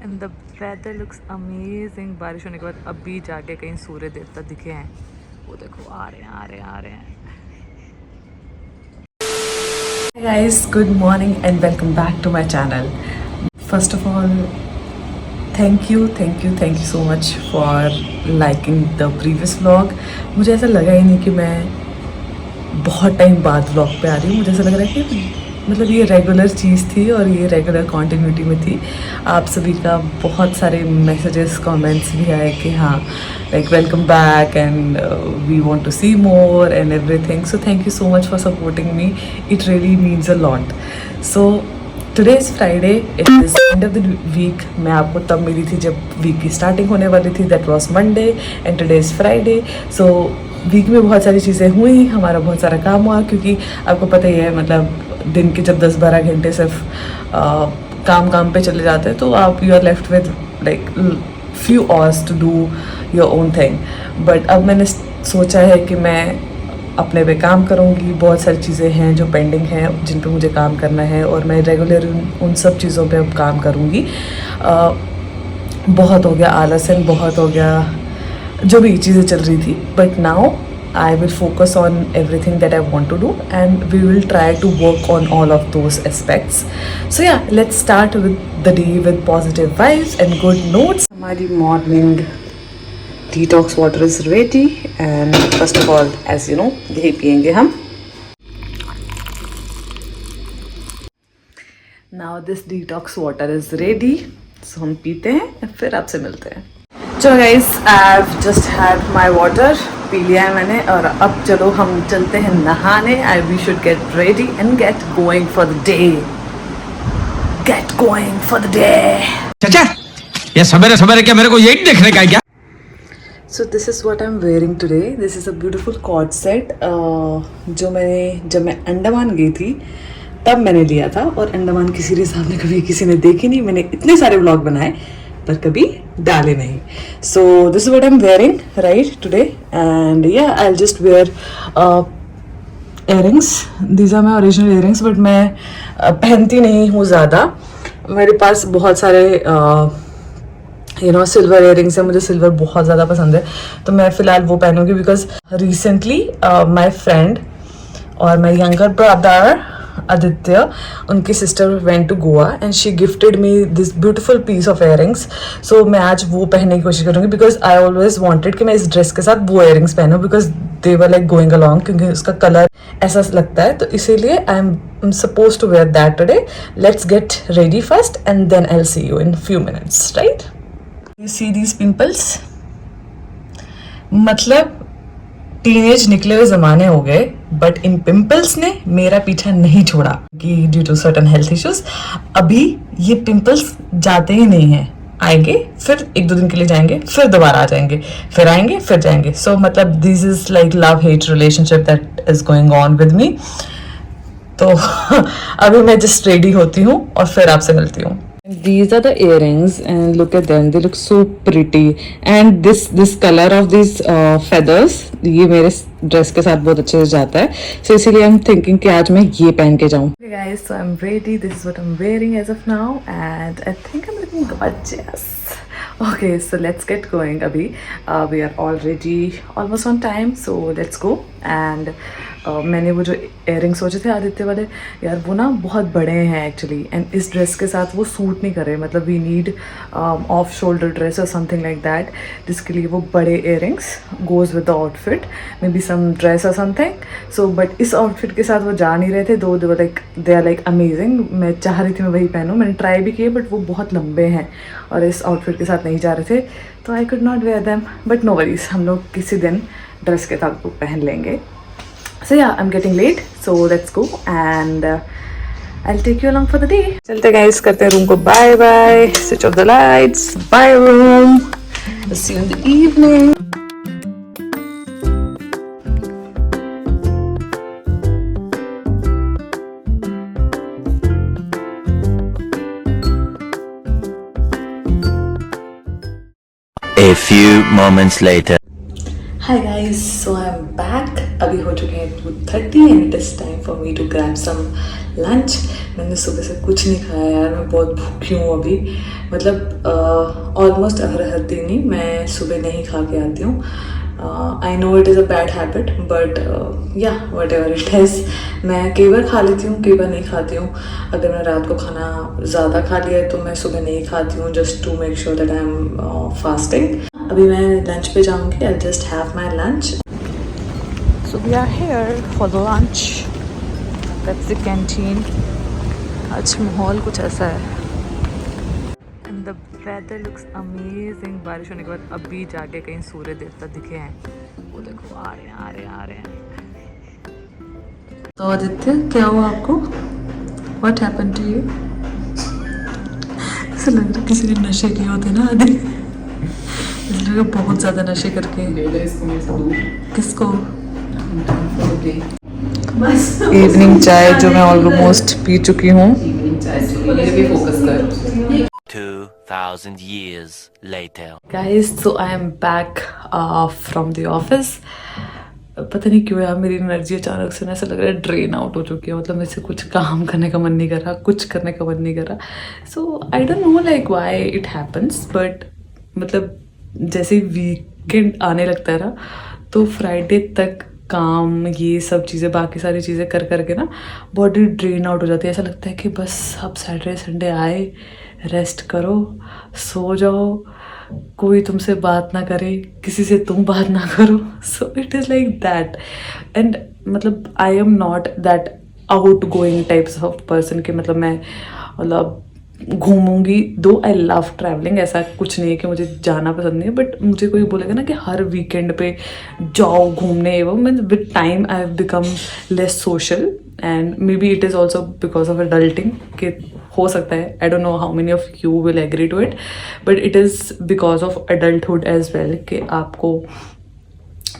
And the weather looks amazing. बारिश होने के बाद अभी जाके कहीं सूर्य देवता दिखे हैं, वो देखो आ रहे हैं आ रहे हैं आ रहे हैं। Hey guys, good morning and welcome back to my channel. First of all, thank you so much for liking the previous vlog. मुझे ऐसा लगा ही नहीं कि मैं बहुत टाइम बाद व्लॉग पे आ रही हूँ। मुझे ऐसा लग रहा है कि मतलब ये रेगुलर चीज़ थी और ये रेगुलर कॉन्टिन्यूटी में थी। आप सभी का बहुत सारे मैसेजेस कमेंट्स भी आए कि हाँ like welcome back and we want to see more and everything. So thank you so much for supporting me, it really means a lot. So today is Friday, it is end of the week. मैं आपको तब मिली थी जब week की starting होने वाली थी, that was Monday and today is Friday. So weak में बहुत सारी चीज़ें हुई, हमारा बहुत सारा काम हुआ, क्योंकि आपको पता ही है मतलब दिन के जब 10-12 घंटे सिर्फ काम पे चले जाते हैं तो आप you are left with like few hours to do your own thing. But अब मैंने सोचा है कि मैं अपने पे काम करूँगी। बहुत सारी चीज़ें हैं जो पेंडिंग हैं जिन पे मुझे काम करना है और मैं रेगुलर उन सब चीज़ों पे अब काम करूँगी। बहुत हो गया आलस एंड बहुत हो गया जो भी चीज़ें चल रही थी, but now I will focus on everything that I want to do and we will try to work on all of those aspects. So yeah, let's start with the day with positive vibes and good notes. हमारी morning detox water is ready and first of all, as you know, यही पियेंगे हम। Now this detox water is ready, so हम पीते हैं फिर आपसे मिलते हैं। चलो guys, I've just had my water, P लिया है मैंने और अब चलो हम चलते हैं नहाने। We should get ready and get going for the day. Get going for the day. चाचा, ये सवेरे सवेरे क्या मेरे को यही देखने का है क्या? So this is what I'm wearing today. This is a beautiful cord set जो मैंने जब मैं अंडमान गई थी तब मैंने लिया था और अंडमान की सीरीज आपने कभी किसी ने देखी नहीं। मैंने इतने सारे व्लॉग बनाए पर कभी डाले नहीं। So this is what I am wearing right today and yeah I will just wear earrings. These are my original earrings but मैं पहनती नहीं हूँ ज़्यादा। मेरे पास बहुत सारे सिल्वर इयररिंग्स हैं, मुझे सिल्वर बहुत ज़्यादा पसंद है तो मैं फ़िलहाल वो पहनूंगी बिकॉज रिसेंटली माई फ्रेंड और माई यंगर ब्रदर आदित्य, उनकी sister went to Goa and she gifted me this beautiful piece of earrings. So मैं आज वो पहनने की कोशिश करूँगी बिकॉज आई ऑलवेज वांटेड कि मैं इस ड्रेस के साथ वो इयररिंग्स पहनूँ because they were like going along, क्योंकि उसका कलर ऐसा लगता है तो इसीलिए I am suppose to wear that today. Let's get ready first and then I will see you in few minutes right. You see these pimples, मतलब teenage निकले हुए ज़माने हो गए बट इन पिंपल्स ने मेरा पीछा नहीं छोड़ा कि due to certain health issues अभी ये पिंपल्स जाते ही नहीं हैं। आएंगे फिर 1-2 दिन के लिए जाएंगे फिर दोबारा आ जाएंगे फिर आएंगे फिर जाएंगे। सो मतलब this is like love hate relationship that is going on with me. तो अभी मैं जस्ट रेडी होती हूँ और फिर आपसे मिलती हूँ। These are the earrings and look at them, they look so pretty and this color of these feathers ये मेरे ड्रेस के साथ बहुत अच्छे से जाता है, so इसीलिए I'm thinking कि आज मैं ये पहन के जाऊँ। Okay guys, so I'm ready, this is what I'm wearing as of now and I think I'm looking gorgeous. Okay, so let's get going अभी। We are already almost on time, so let's go and मैंने वो जो earring सोचे थे आदित्य वाले यार वो ना बहुत बड़े हैं एक्चुअली एंड इस ड्रेस के साथ वो सूट नहीं कर रहे। मतलब we need off shoulder dress और समथिंग लाइक दैट जिसके लिए वो बड़े earrings goes with the outfit, maybe some dress और समथिंग। सो बट इस आउटफिट के साथ वो जा नहीं रहे थे, दो दे आर लाइक अमेजिंग। मैं चाह रही थी मैं वही पहनूँ, मैंने ट्राई भी किए बट वो बहुत लंबे हैं और इस आउटफिट के साथ नहीं जा रहे थे तो I could not wear them. But no worries, हम लोग किसी दिन ड्रेस के साथ वो पहन लेंगे। So yeah, I'm getting late, so let's go and I'll take you along for the day. चलते guys, करते हैं रूम को bye bye, switch off the lights, bye room, I'll see you in the evening. A few moments later. Hi guys. guys, so I'm back. अभी हो चुके हैं 2:30 and it is time for me to grab some lunch. मैंने सुबह से कुछ नहीं खाया यार, मैं बहुत भूखी हूँ अभी. मतलब ऑलमोस्ट हर दिन ही मैं सुबह नहीं खा के आती हूँ. I know it is a bad habit but या वट एवर इट इज़. मैं कई बार खा लेती हूँ, कई बार नहीं खाती हूँ. अगर मैं रात को खाना ज़्यादा खा लिया है तो मैं सुबह नहीं खाती हूँ, just to make sure that I am fasting. अभी मैं लंच पे जाऊँगी. I just have my lunch. So we are here for the lunch. That's the canteen. आज माहौल कुछ ऐसा है. And the weather looks amazing. बारिश होने के बाद अभी जाके कहीं सूर्य देवता दिखे हैं. वो देखो आ रहे हैं, आ रहे हैं, आ रहे हैं. तो आदित्य, क्या हुआ आपको? What happened to you? ऐसा लग रहा है किसी ने नशे किए होते ना आदि. इसलिए बहुत ज़्यादा नशे करके. ले ले इसको मेरे से दूर. किसको? बस इवनिंग चाय जो मैं ऑलमोस्ट पी चुकी हूँ. इवनिंग चाय से मेरे पे फोकस कर. 2,000 years later. Guys, so I am back from the office. पता नहीं क्यों यार मेरी एनर्जी अचानक से ना ऐसा लग रहा है ड्रेन आउट हो चुकी है. मतलब मेरे से कुछ काम करने का मन नहीं कर रहा, कुछ करने का मन नहीं कर रहा. So I don't know like why it happens, but मतलब जैसे वीकेंड आने लगता है ना तो फ्राइडे तक काम, ये सब चीज़ें, बाकी सारी चीज़ें कर करके ना बॉडी ड्रेन आउट हो जाती है. ऐसा लगता है कि बस अब सैटरडे संडे आए, रेस्ट करो, सो जाओ, कोई तुमसे बात ना करे, किसी से तुम बात ना करो. So it is like that. And मतलब I am not that outgoing types of person कि मतलब मैं मतलब घूमूंगी. दो आई लव ट्रैवलिंग, ऐसा कुछ नहीं है कि मुझे जाना पसंद नहीं है, बट मुझे कोई बोलेगा ना कि हर वीकेंड पे जाओ घूमने, वो मैं with time I have become less social. And maybe it is also because of adulting कि हो सकता है. I don't know how many of you will agree to it, but it is because of adulthood as well कि आपको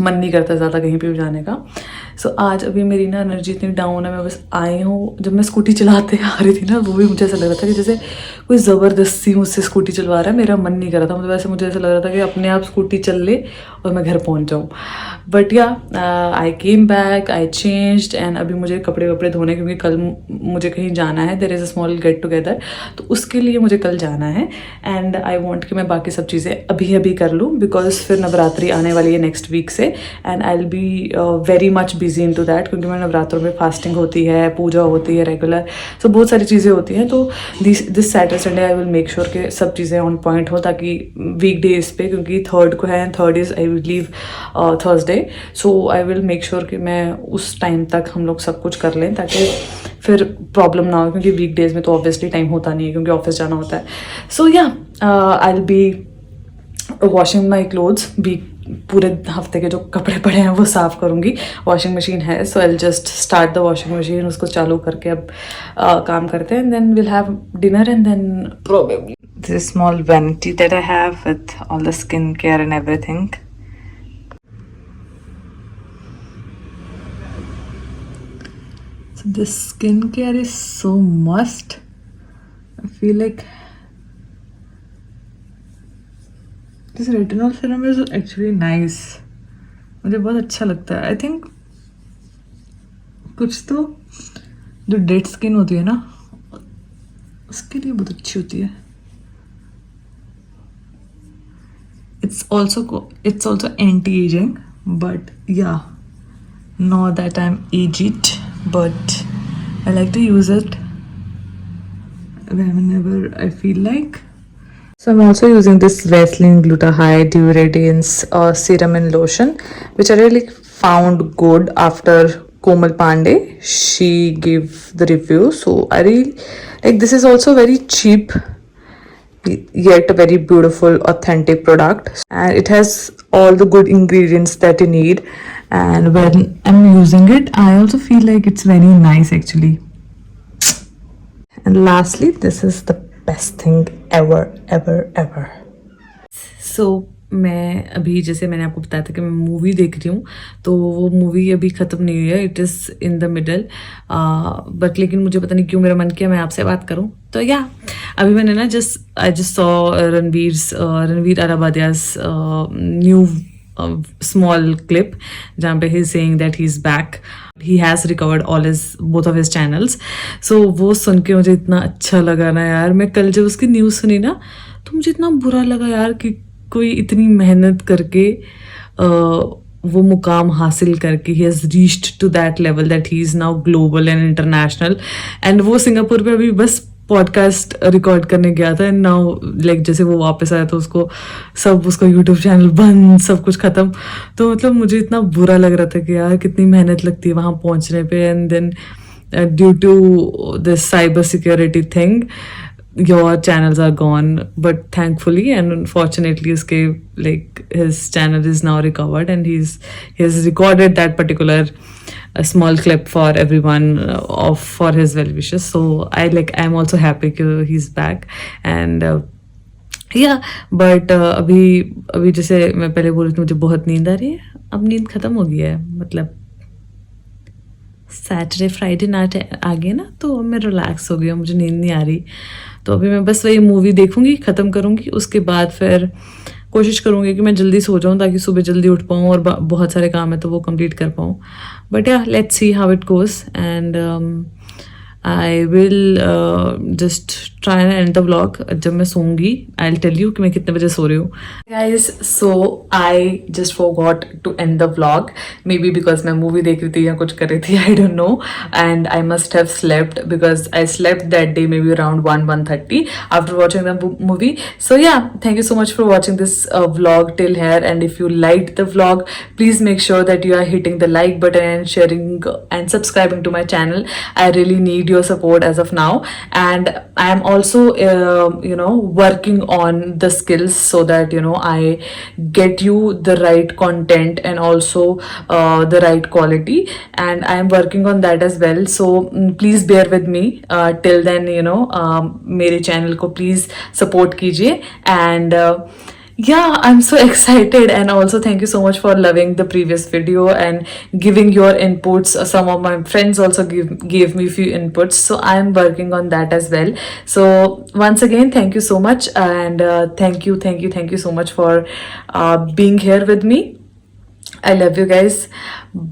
मन नहीं करता ज़्यादा कहीं पे भी जाने का. सो आज अभी मेरी ना एनर्जी इतनी डाउन है. मैं बस आई हूँ, जब मैं स्कूटी चलाते आ रही थी ना वो भी मुझे ऐसा लग रहा था कि जैसे कोई ज़बरदस्ती मुझसे स्कूटी चलवा रहा है. मेरा मन नहीं कर रहा था. मतलब वैसे मुझे ऐसा लग रहा था कि अपने आप स्कूटी चल ले और मैं घर पहुँच जाऊँ. But yeah I came back, I changed and अभी मुझे कपड़े वपड़े धोने, क्योंकि कल मुझे कहीं जाना है. There is a small get together, तो उसके लिए मुझे कल जाना है. एंड आई वॉन्ट कि मैं बाकी सब चीज़ें अभी अभी कर लूँ, बिकॉज फिर नवरात्रि आने वाली है नेक्स्ट वीक से. And I will be very much busy into that, क्योंकि मैं नवरात्रों में फास्टिंग होती है, पूजा होती है रेगुलर, सो बहुत सारी चीज़ें होती हैं. तो this Saturday Sunday I will make sure कि सब चीज़ें ऑन पॉइंट हो, ताकि वीक डेज पे, क्योंकि 3rd को है and 3rd is I will leave Thursday. So I will make sure कि मैं उस टाइम तक हम लोग सब कुछ कर लें, ताकि फिर प्रॉब्लम ना हो, क्योंकि वीक डेज में तो ऑब्वियसली टाइम होता नहीं है क्योंकि ऑफिस जाना होता है. सो या I will B washing my clothes. भी पूरे हफ्ते के जो कपड़े पड़े हैं वो साफ़ करूँगी. वॉशिंग मशीन है, so I will just start the washing machine. उसको चालू करके अब काम करते हैं. And then will have dinner and then probably this small vanity that I have with all the skin care and everything. So this skincare is so must. I feel like this retinol serum is actually nice. मुझे बहुत अच्छा लगता है. I think कुछ तो जो dead skin होती है ना उसके लिए बहुत अच्छी होती है. It's also anti-aging, but yeah, not that I'm aged, but I like to use it whenever I feel like. So I'm also using this Vaseline Gluta-High Dew Radiance serum and lotion, which I really found good after Komal Pandey. She gave the review, so I really like. This is also very cheap, yet a very beautiful, authentic product, and it has all the good ingredients that you need. And when I'm using it, I also feel like it's very nice actually. And lastly, this is the best thing ever. So मैं अभी, जैसे मैंने आपको बताया था कि मैं movie देख रही हूँ, तो वो मूवी अभी ख़त्म नहीं हुई है. It is in the middle, but लेकिन मुझे पता नहीं क्यों मेरा मन किया मैं आपसे बात करूँ. तो या अभी मैंने ना I just saw Ranveer Allahbadia's new small clip जहाँ पे he's saying that he's back. He has recovered all both of his channels. So वो सुन के मुझे इतना अच्छा लगा ना यार. मैं कल जब उसकी न्यूज़ सुनी ना तो मुझे इतना बुरा लगा यार कि कोई इतनी मेहनत करके वो मुकाम हासिल करके he has reached to that level that he is now global and international. And वो सिंगापुर पे अभी बस पॉडकास्ट रिकॉर्ड करने गया था एंड नाउ लाइक जैसे वो वापस आया तो उसका यूट्यूब चैनल बंद, सब कुछ खत्म. तो मतलब मुझे इतना बुरा लग रहा था कि यार कितनी मेहनत लगती है वहाँ पहुँचने पे. And then due to this cyber security thing your channels are gone, but thankfully and unfortunately his channel is now recovered and he has recorded that particular small clip for everyone for his well wishes. So I'm also happy that he's back. And yeah, but अभी जैसे मैं पहले बोल रही थी मुझे बहुत नींद आ रही है. अब नींद खत्म हो गई है, मतलब सैटरडे फ्राइडे नाइट आ गई ना तो मैं रिलैक्स हो गई हूँ, मुझे नींद नहीं आ रही. तो अभी मैं बस वही मूवी देखूंगी, ख़त्म करूंगी, उसके बाद फिर कोशिश करूंगी कि मैं जल्दी सो जाऊं ताकि सुबह जल्दी उठ पाऊं और बहुत सारे काम है तो वो कंप्लीट कर पाऊं. But yeah let's see how it goes. And I will just try and end the vlog. जब मैं सोऊंगी आई विल टेल यू कि मैं कितने बजे सो रही हूँ. Guys so I just forgot to end the vlog, maybe because मैं मूवी देख रही थी या कुछ कर रही थी, I don't know. And I must have slept because I slept that day maybe around 1:30 after watching the movie. So yeah thank you so much for watching this vlog till here. And if you like the vlog please make sure that you are hitting the like button and sharing and subscribing to my channel. I really need your support as of now, and I am also working on the skills so that I get you the right content and also the right quality, and I am working on that as well. So please bear with me till then. मेरे channel को please support कीजिए. And yeah, I'm so excited, and also thank you so much for loving the previous video and giving your inputs. Some of my friends also gave me few inputs, so I'm working on that as well. So once again, thank you so much, and thank you so much for being here with me. I love you guys.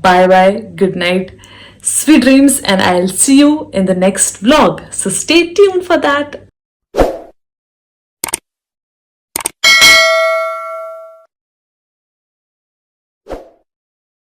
Bye bye, good night, sweet dreams, and I'll see you in the next vlog, so stay tuned for that.